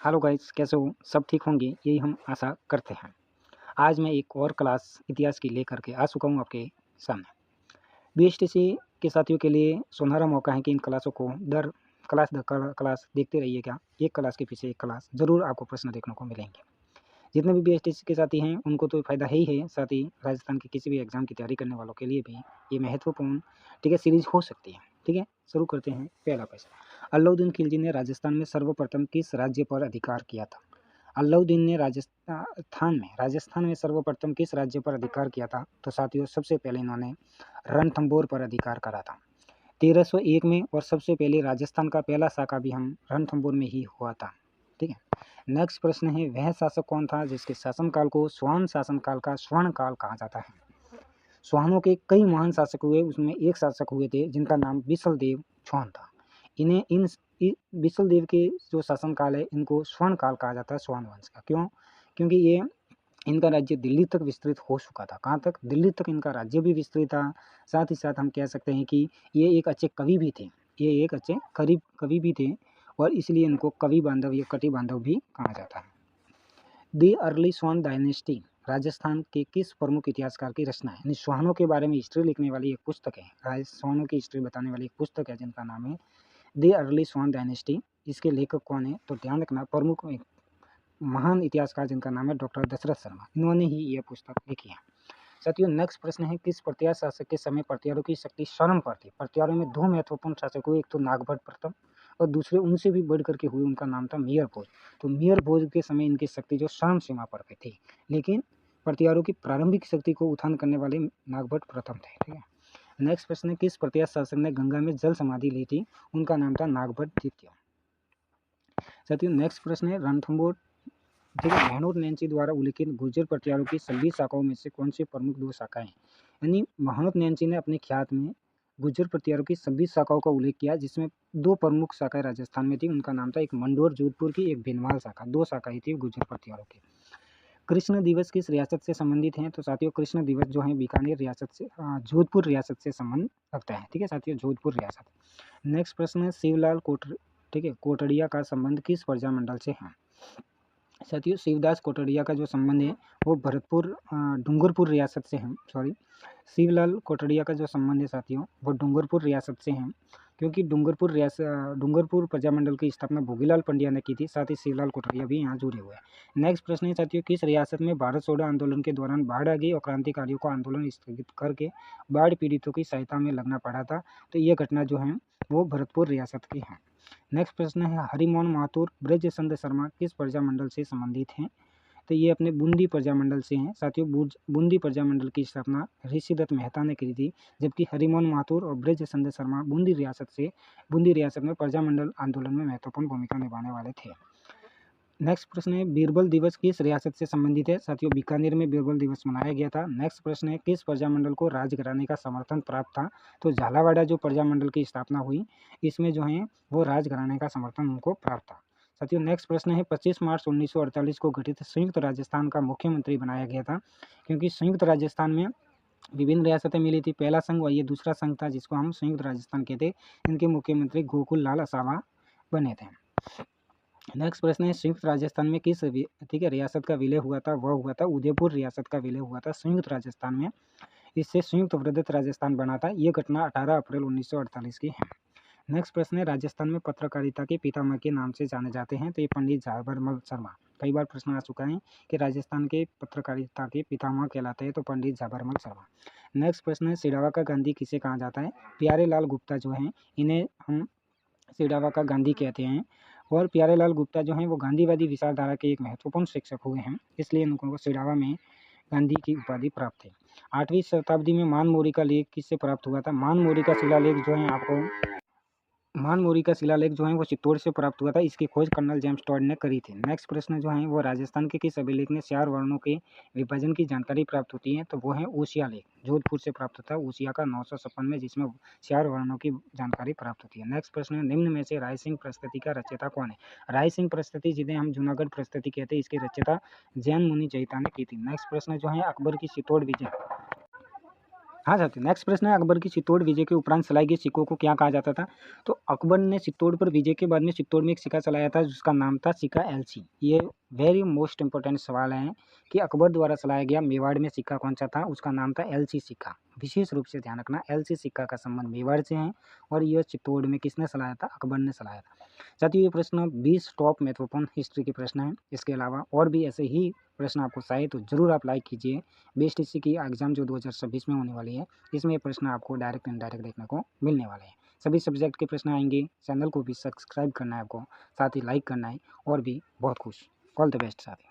Hello guys, कैसे हो? सब ठीक होंगे, यही हम आशा करते हैं। आज मैं एक और क्लास इतिहास की लेकर के आ चुका हूँ आपके सामने। बीएसटीसी के साथियों के लिए सुनहरा मौका है कि इन क्लासों को दर क्लास देखते रहिएगा। एक क्लास के पीछे एक क्लास ज़रूर आपको प्रश्न देखने को मिलेंगे। जितने भी बीएसटीसी के साथी हैं उनको तो फ़ायदा है ही है, साथ ही राजस्थान के किसी भी एग्ज़ाम की तैयारी करने वालों के लिए भी ये महत्वपूर्ण सीरीज़ हो सकती है। ठीक है, शुरू करते हैं। पहला प्रश्न, अलाउद्दीन खिलजी ने राजस्थान में सर्वप्रथम किस राज्य पर अधिकार किया था? अलाउद्दीन ने राजस्थान में सर्वप्रथम किस राज्य पर अधिकार किया था? तो साथियों, सबसे पहले इन्होंने रणथंभौर पर अधिकार करा था 1301 में, और सबसे पहले राजस्थान का पहला शाखा भी हम रणथंभौर में ही हुआ था। ठीक है। नेक्स्ट प्रश्न है, वह शासक कौन था जिसके शासनकाल को स्वान शासनकाल का स्वर्ण काल कहा जाता है? स्वानों के कई महान शासक हुए, उसमें एक शासक हुए थे जिनका नाम बिसलदेव चौहान था। इन्हें इन बिसलदेव के जो शासनकाल है इनको स्वर्ण काल कहा जाता है, स्वान वंश का। क्यों? क्योंकि ये इनका राज्य दिल्ली तक विस्तृत हो चुका था। कहाँ तक? दिल्ली तक इनका राज्य भी विस्तृत था। साथ ही साथ हम कह सकते हैं कि ये एक अच्छे कवि भी थे। ये एक अच्छे कवि भी थे, और इसलिए इनको कवि बांधव या कटि बांधव भी कहा जाता है। दी अर्ली स्वान डायनेस्टी राजस्थान के किस प्रमुख इतिहासकार की रचना है? यानी स्वानों के बारे में हिस्ट्री लिखने वाली एक पुस्तक है, स्वानों की हिस्ट्री बताने वाली एक पुस्तक है जिनका नाम है दी अर्ली स्वान डायनेस्टी। इसके लेखक कौन है? तो ध्यान रखना, प्रमुख महान इतिहासकार जिनका नाम है डॉक्टर दशरथ शर्मा, इन्होंने ही यह पुस्तक लिखी है। साथियों, नेक्स्ट प्रश्न है, किस प्रत्यार शासक के समय प्रत्यारों की शक्ति चरम पर थी? प्रत्यारों में दो महत्वपूर्ण शासक हुए, एक तो नागभट्ट प्रथम और दूसरे उनसे भी बढ़ करके हुए, उनका नाम था मेयर भोज। तो मेयर भोज के समय इनकी शक्ति जो चरम सीमा पर थी, लेकिन प्रत्यारों की प्रारंभिक शक्ति को उत्थान करने वाले नागभट्ट प्रथम थे। ठीक है। नेक्स्ट प्रश्न है, किस प्रत्यार शासक ने गंगा में जल समाधि ली थी? उनका नाम था नागभट्ट द्वितीय। साथियों, नेक्स्ट प्रश्न है, रणथंभौर ठीक है, महानूर नैंची द्वारा उल्लिखित गुर्जर प्रत्यारों की सभी शाखाओं में से कौन सी प्रमुख दो शाखाएं? यानी महानूर नैंची ने अपने ख्यात में गुर्जर प्रत्यारों की सभी शाखाओं का उल्लेख किया, जिसमें दो प्रमुख शाखाएं राजस्थान में थी। उनका नाम था एक मंडोर जोधपुर की, एक भीनमाल शाखा। दो शाखाएं थी गुर्जर प्रत्यारों की। कृष्ण दिवस किस रियासत से संबंधित हैं? तो साथियों, कृष्ण दिवस जो है बीकानेर रियासत से, जोधपुर रियासत से संबंध रखता है। ठीक है साथियों, जोधपुर रियासत। नेक्स्ट प्रश्न है, शिवलाल कोटड़िया का संबंध किस प्रजामंडल से है? साथियों, शिवदास कोटड़िया का जो संबंध है वो डूंगरपुर रियासत से है। शिवलाल कोटड़िया का जो संबंध है साथियों, वो डूंगरपुर रियासत से है, क्योंकि डूंगरपुर प्रजामंडल की स्थापना भोगीलाल पंड्या ने की थी। साथ ही शिवलाल कोटड़िया भी यहाँ जुड़े हुए हैं। नेक्स्ट प्रश्न है साथियों, किस रियासत में भारत छोड़ो आंदोलन के दौरान बाढ़ आ गई और क्रांतिकारियों को आंदोलन स्थगित करके बाढ़ पीड़ितों की सहायता में लगना पड़ा था? तो ये घटना जो है वो भरतपुर रियासत की है। नेक्स्ट प्रश्न है, हरिमोहन माथुर ब्रजचंद्र शर्मा किस प्रजामंडल से संबंधित हैं? तो ये अपने बूंदी प्रजामंडल से हैं। साथियों, बूंदी प्रजामंडल की स्थापना ऋषिदत्त मेहता ने की थी, जबकि हरिमोहन माथुर और ब्रजचंद्र शर्मा बूंदी रियासत में प्रजामंडल आंदोलन में महत्वपूर्ण भूमिका निभाने वाले थे। नेक्स्ट प्रश्न है, बीरबल दिवस किस रियासत से संबंधित है? साथियों, बीकानेर में बीरबल दिवस मनाया गया था। नेक्स्ट प्रश्न है, किस प्रजामंडल को राजघराने का समर्थन प्राप्त था? तो झालावाड़ा जो प्रजामंडल की स्थापना हुई, इसमें जो है वो राजघराने का समर्थन उनको प्राप्त था। साथियों, नेक्स्ट प्रश्न है, 25 मार्च 1948 को गठित संयुक्त राजस्थान का मुख्यमंत्री बनाया गया था, क्योंकि संयुक्त राजस्थान में विभिन्न रियासतें मिली थी। पहला संघ और ये दूसरा संघ था जिसको हम संयुक्त राजस्थान कहते। इनके मुख्यमंत्री गोकुल लाल असावा बने थे। नेक्स्ट प्रश्न है, संयुक्त राजस्थान में किस रियासत का विलय हुआ था? वह हुआ था उदयपुर रियासत का विलय हुआ था संयुक्त राजस्थान में। इससे संयुक्त वृहद राजस्थान बना था। ये घटना 18 अप्रैल 1948 की है। नेक्स्ट प्रश्न है, राजस्थान में पत्रकारिता के पितामह के नाम से जाने जाते हैं? तो ये पंडित झाबरमल शर्मा। कई बार प्रश्न आ चुका है कि राजस्थान के पत्रकारिता के पितामह कहलाते हैं, तो पंडित झाबरमल शर्मा। नेक्स्ट प्रश्न है, सिडावा का गांधी किसे कहा जाता है? प्यारे लाल गुप्ता जो हैं, इन्हें हम सिडावा का गांधी कहते हैं। और प्यारेलाल गुप्ता जो हैं वो गांधीवादी विचारधारा के एक महत्वपूर्ण शिक्षक हुए हैं, इसलिए उनको सिडावा में गांधी की उपाधि प्राप्त है। 8वीं शताब्दी में मानमोरी का लेख किससे प्राप्त हुआ था? मानमोरी का शिलालेख जो है वो चित्तौड़ से प्राप्त हुआ था। इसकी खोज कर्नल जेम्स टॉड ने करी थी। नेक्स्ट प्रश्न जो है वो राजस्थान के किस अभिलेख में 4 वर्णों के विभाजन की जानकारी प्राप्त होती है? तो वो है ओसिया लेख, जोधपुर से प्राप्त होता है, ओसिया का 956 में, जिसमें 4 वर्णों की जानकारी प्राप्त होती है। नेक्स्ट प्रश्न है, निम्न में से राय सिंह प्रस्तुति का रचयिता कौन है? राय सिंह प्रस्तुति जिन्हें हम जूनागढ़ प्रस्तुति कहते हैं, इसकी रचयिता जैन मुनि चैता ने की थी। नेक्स्ट प्रश्न जो है, अकबर की चित्तौड़ विजय हाँ साथियों, नेक्स्ट प्रश्न है, अकबर की चित्तौड़ विजय के उपरांत चलाए गए सिक्कों को क्या कहा जाता था? तो अकबर ने चित्तौड़ पर विजय के बाद में चित्तौड़ में एक सिक्का चलाया था जिसका नाम था सिक्का एलसी। ये वेरी मोस्ट इंपॉर्टेंट सवाल है कि अकबर द्वारा चलाया गया मेवाड़ में सिक्का कौन सा था, उसका नाम था एलसी सिक्का। विशेष रूप से ध्यान रखना, एलसी सिक्का का संबंध मेवाड़ से है और यह चित्तौड़ में किसने चलाया था? अकबर ने चलाया था। साथियों, ये प्रश्न 20 टॉप महत्वपूर्ण हिस्ट्री के प्रश्न हैं। इसके अलावा और भी ऐसे ही प्रश्न आपको चाहिए तो ज़रूर आप लाइक कीजिए। बेस्ट हिस्ट्री की एग्ज़ाम जो 2026 में होने वाली है, इसमें ये प्रश्न आपको डायरेक्ट इनडायरेक्ट देखने को मिलने वाले हैं। सभी सब्जेक्ट के प्रश्न आएंगे। चैनल को भी सब्सक्राइब करना है आपको, साथ ही लाइक करना है और भी बहुत कुछ। ऑल द बेस्ट साथियों।